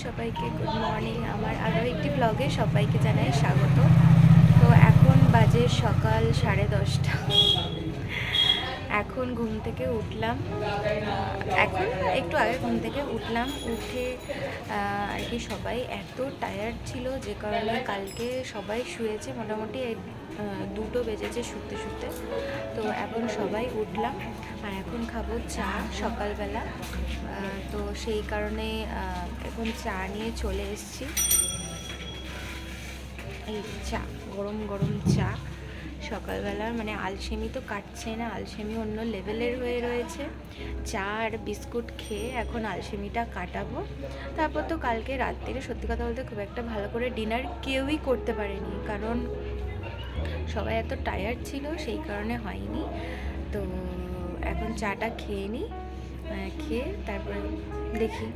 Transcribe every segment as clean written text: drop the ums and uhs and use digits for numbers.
সবাইকে good morning. আমার আরও একটি ব্লগে সবাইকে জানাই স্বাগত। তো এখন বাজে সকাল 10:30। এখন ঘুম থেকে উঠলাম, এখন একটু আগে ঘুম থেকে উঠলাম। উঠে আর কি সবাই এত টায়ার্ড ছিল যে কারণে কালকে সবাই শুয়েছে মোটামুটি 2টো বেজেছে শুতে শুতে। তো এখন সবাই উঠলাম আর এখন খাবো চা সকালবেলা। তো সেই কারণে এখন চা নিয়ে চলে এসেছি। এই চা, গরম গরম চা সকালবেলা, মানে আলসেমি তো কাটছে না, আলসেমি অন্য লেভেলের হয়ে রয়েছে। চা আর বিস্কুট খেয়ে এখন আলসেমিটা কাটাবো। তারপর তো কালকে রাত্রিরে সত্যি কথা বলতে খুব একটা ভালো করে ডিনার কেউই করতে পারেনি, কারণ সবাই এত টায়ার্ড ছিল, সেই কারণে হয়নি। তো এখন চাটা খেয়ে নিই, খেয়ে তারপরে দেখি।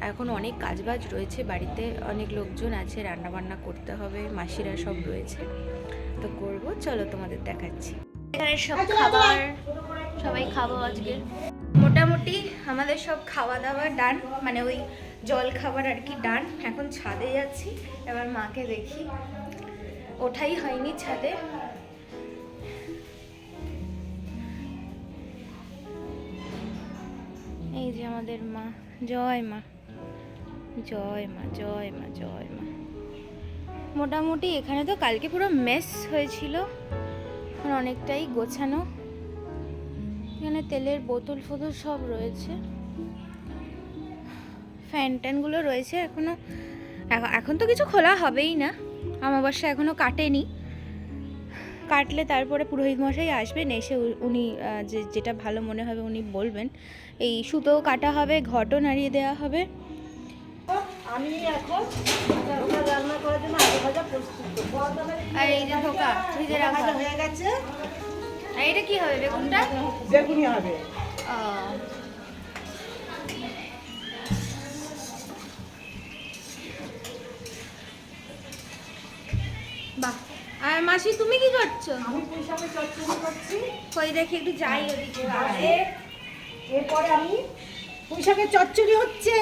এখন অনেক কাজবাজ রয়েছে বাড়িতে, অনেক লোকজন আছে, রান্নাবান্না করতে হবে, মাসিরা সব রয়েছে, তো করবো। চলো তোমাদের দেখাচ্ছি। এখানে সব খাবার সবাই খাবো আজকে। মোটামুটি আমাদের সব খাওয়া দাওয়া ডান, মানে ওই জল খাবার আর কি ডান। এখন ছাদে যাচ্ছি, এবার মাকে দেখি, ওঠাই হয়নি ছাদে। এই যে আমাদের মা, জয় মা, জয় মা, জয় মা, জয় মা। মোটামুটি এখানে তো কালকে পুরো মেস হয়েছিল, এখন অনেকটাই গোছানো। এখানে তেলের বোতল ফোতল সব রয়েছে, ফ্যান ট্যানগুলো রয়েছে। এখন তো কিছু খোলা হবেই না, অমাবস্যা এখনো কাটেনি। কাটলে তারপরে পুরোহিত মশাই আসবেন, এসে উনি যেটা ভালো মনে হবে উনি বলবেন। এই সুতোও কাটা হবে, ঘটও নাড়িয়ে দেওয়া হবে। আমি এখন রান্না করার জন্য আলু ভাজা প্রস্তুত করব। আর এই যে ধোকা ভিজে রাখা হয়ে গেছে। আর এটা কি হবে? বেগুনটা বেগুনি হবে। বাহ। আর মাসি তুমি কি করছো? আমি পুঁইশাকের চচ্চড়ি করছি। কই দেখি একটু যাই ওদিকে। এরপরে আমি পুঁইশাকের চচ্চড়ি হচ্ছে,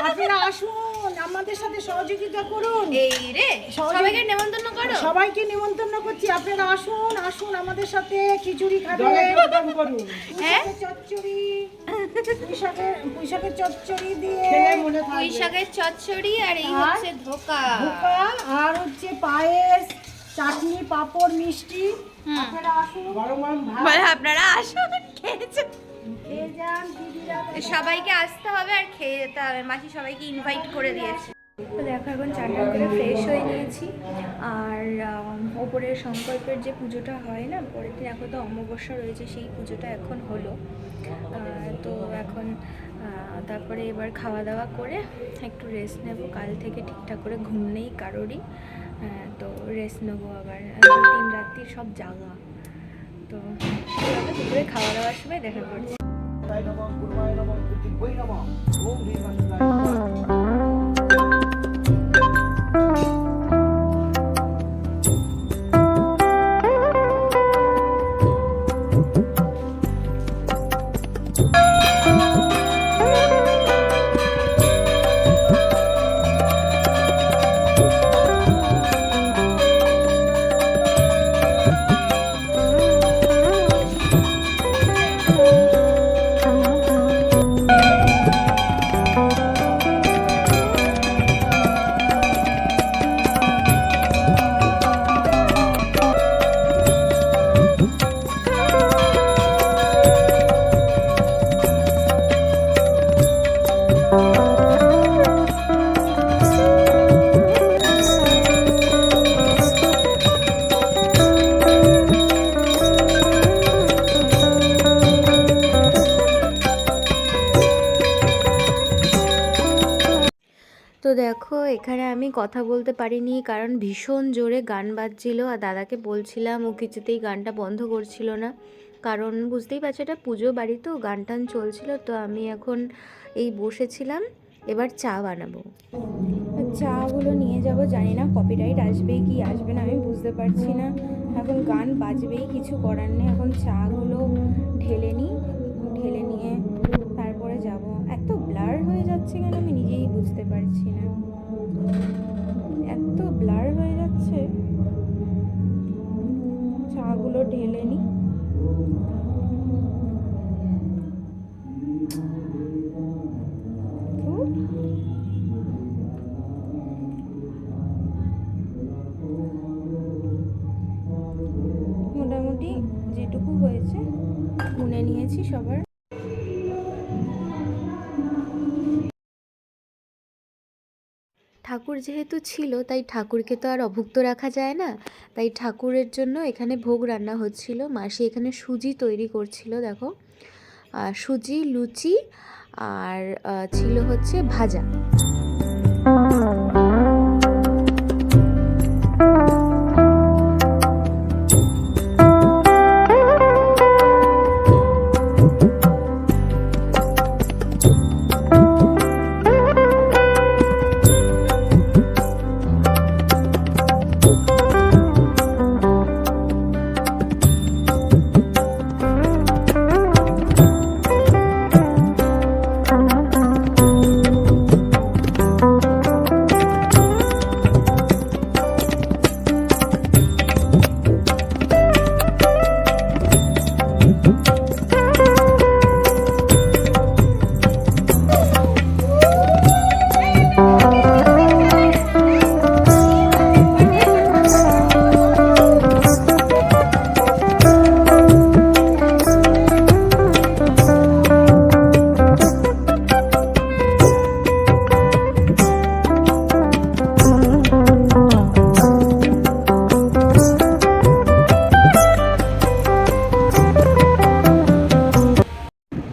আপনারা আসুন আমাদের সাথে সহযোগিতা করুন। এই রে, সবাইকে নেমন্তন্ন করো। সবাইকে নিমন্ত্রণ করছি, আপনারা আসুন আসুন আমাদের সাথে খিচুড়ি খাবেন। হ্যাঁ, চচ্চড়ি, পুঁইশাকের চচ্চড়ি দিয়ে পুঁইশাকের চচ্চড়ি, আর এই হচ্ছে ধোকা, আর হচ্ছে পায়েস, চাটনি, পাঁপড়, মিষ্টি। আপনারা আসুন, আপনারা আসুন, খেয়েছেন, খেয়ে যান দিদিরা। সবাইকে আসতে হবে আর খেয়ে যেতে হবে। মাসি সবাইকে ইনভাইট করে দিয়েছে। তো দেখো এখন চানটা করে ফ্রেশ হয়ে নিয়েছি। আর ওপরে সংকল্পের যে পুজোটা হয় না পরের দিন, এখন তো অমাবস্যা রয়েছে, সেই পুজোটা এখন হলো। তো এখন তারপরে এবার খাওয়া দাওয়া করে একটু রেস্ট নেব। কাল থেকে ঠিকঠাক করে ঘুম নেই কারোরই, তো রেস্ট নেবো। আবার 2-3 রাত্রি সব জাগা। তো দুপুরে খাওয়া দাওয়ার সময় দেখা করছি। তো দেখো এখানে আমি কথা বলতে পারিনি, কারণ ভীষণ জোরে গান বাজছিল। আর দাদাকে বলছিলাম, ও কিছুতেই গানটা বন্ধ করছিল না, কারণ বুঝতেই পারছো এটা পুজো বাড়ি তো, গান টান চলছিল। তো আমি এখন এই বসেছিলাম, এবার চা বানাবো। চাগুলো নিয়ে যাব, জানি না কপিরাইট আসবে কি আসবে না আমি বুঝতে পারছি না। এখন গান বাজবেই, কিছু করার নেই। এখন চাগুলো ঢেলে নিই, ঢেলে নিয়ে তারপরে যাব। এত ব্লার হয়ে যাচ্ছে কেন আমি নিজেই বুঝতে পারছি না। ঠাকুর যেহেতু ছিল তাই ঠাকুরকে তো আর অভুক্ত রাখা যায় না, তাই ঠাকুরের জন্য এখানে ভোগ রান্না হচ্ছিল। মাসি এখানে সুজি তৈরি করছিল, দেখো সুজি, লুচি আর ছিল হচ্ছে ভাজা।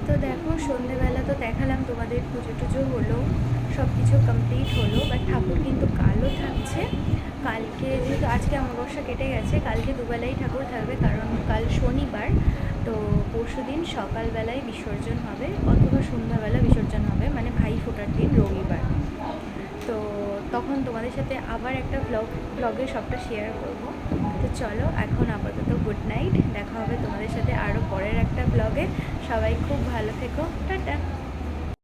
তো দেখো সন্ধেবেলা তো দেখালাম তোমাদের, পুজো টুজো হলো, সব কিছু কমপ্লিট হলো, বাট ঠাকুর কিন্তু কালও থাকছে। কালকে যেহেতু আজকে অমাবস্যা কেটে গেছে, কালকে দুবেলাই ঠাকুর থাকবে, কারণ কাল শনিবার। তো পরশু দিন সকালবেলায় বিসর্জন হবে অথবা সন্ধ্যাবেলা বিসর্জন হবে, মানে ভাই ফোটার দিন রবিবার। তো তখন তোমাদের সাথে আবার একটা ব্লগে সবটা শেয়ার করব। তো চলো এখন আপাতত গুড নাইট, দেখা হবে তোমাদের সাথে আরও পরের একটা ব্লগে। সবাই খুব ভালো থেকো, টাটা।